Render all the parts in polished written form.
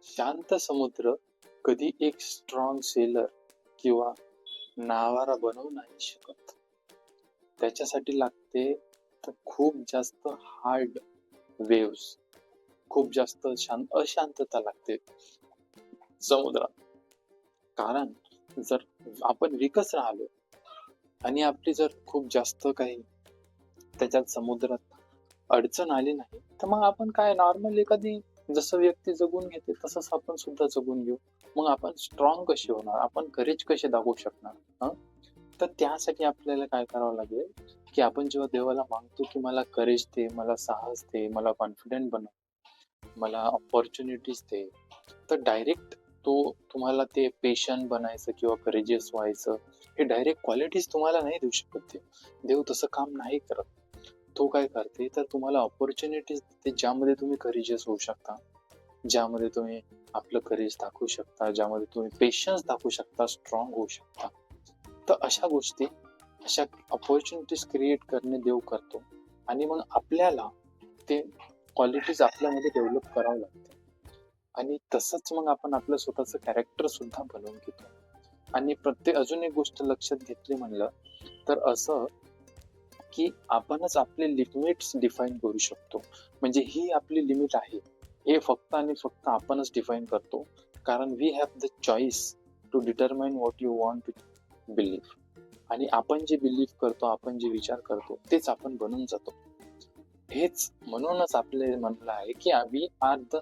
शांत समुद्र कधी एक स्ट्रॉंग सेलर किंवा नावारा बनवू नाही शकत. त्याच्यासाठी लागते तर खूप जास्त हार्ड वेव्स, खूप जास्त अशांतता लागते समुद्रात. कारण जर आपण विकस राहिलो आणि आपली जर खूप जास्त काही त्याच्यात समुद्रात अडचण आली नाही, तर मग आपण काय नॉर्मल एखादी जसं व्यक्ती जगून घेते तसंच आपण सुद्धा जगून घेऊ. मग आपण स्ट्रॉंग कसे होणार, आपण करेज कसे दाखवू शकणार? तर त्यासाठी आपल्याला काय करावं लागेल, की आपण जेव्हा देवाला मागतो की मला करेज दे, मला साहस दे, मला कॉन्फिडंट बनव, मला अपॉर्च्युनिटीज दे, तर डायरेक्ट तो तुम्हाला ते पेशंट बनायचं किंवा करेजियस व्हायचं, हे डायरेक्ट क्वालिटीज तुम्हाला नाही देऊ शकत. देव तसं काम नाही करत. तो काय करते, तर तुम्हाला अपॉर्च्युनिटीज देते ज्यामध्ये तुम्ही करेजियस होऊ शकता, ज्यामध्ये तुम्ही आपलं करेज दाखवू शकता, ज्यामध्ये तुम्ही पेशन्स दाखवू शकता, स्ट्रॉंग होऊ शकता. तर अशा गोष्टी, अशा अपॉर्च्युनिटीज क्रिएट करणे देव करतो आणि मग आपल्याला ते क्वालिटीज आपल्यामध्ये डेव्हलप करावं लागते आणि तसंच मग आपण आपलं स्वतःचं कॅरेक्टर सुद्धा बनवून घेतो. आणि प्रत्येक अजून एक गोष्ट लक्षात घेतली म्हणलं तर असं की आपणच आपले लिमिट्स डिफाईन करू शकतो. म्हणजे ही आपली लिमिट आहे, हे फक्त आणि फक्त आपणच डिफाईन करतो. कारण we have the choice to determine what you want to believe. आणि आपण जे बिलीव्ह करतो, आपण जे विचार करतो, तेच आपण बनून जातो. हेच म्हणूनच आपले म्हणलं आहे की we are the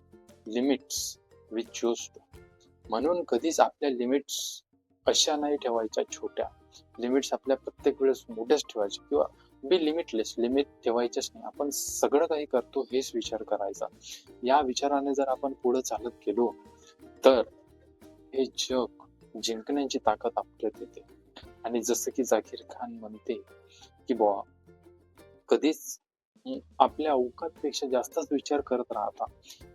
limits we choose to. म्हणून कधीच आपल्या लिमिट्स अशा नाही ठेवायच्या छोट्या. लिमिट्स आपल्या प्रत्येक वेळेस मोठ्याच ठेवायच्या किंवा बी लिमिटलेस, लिमिट ठेवायचेच नाही. आपण सगळं काही करतो हेच विचार करायचा. या विचाराने जर आपण पुढे चालत गेलो तर हे जग जिंकण्याची ताकद आपल्यात येते. आणि जसं की जाकीर खान म्हणते की बुवा कधीच आपल्या अवकातपेक्षा जास्तच विचार करत राहता.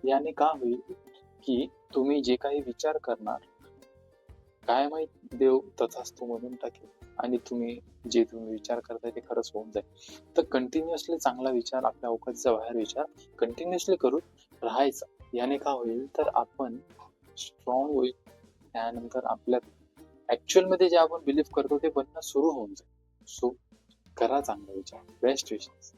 याने का होईल की तुम्ही जे काही विचार करणार, काय माहित देव तथास्तु म्हणून टाकेल आणि तुम्ही विचार करताय ते खरंच होऊन जाईल. तर कंटिन्युअसली चांगला विचार, आपल्या अवकातीच्या बाहेर विचार कंटिन्युअसली करून राहायचा. याने काय होईल तर आपण स्ट्रॉंग होईल. त्यानंतर आपल्या ऍक्च्युअल मध्ये जे आपण बिलीव्ह करतो ते बनणं सुरू होऊन जाईल. सो करा चांगला विचार. बेस्ट विशेस.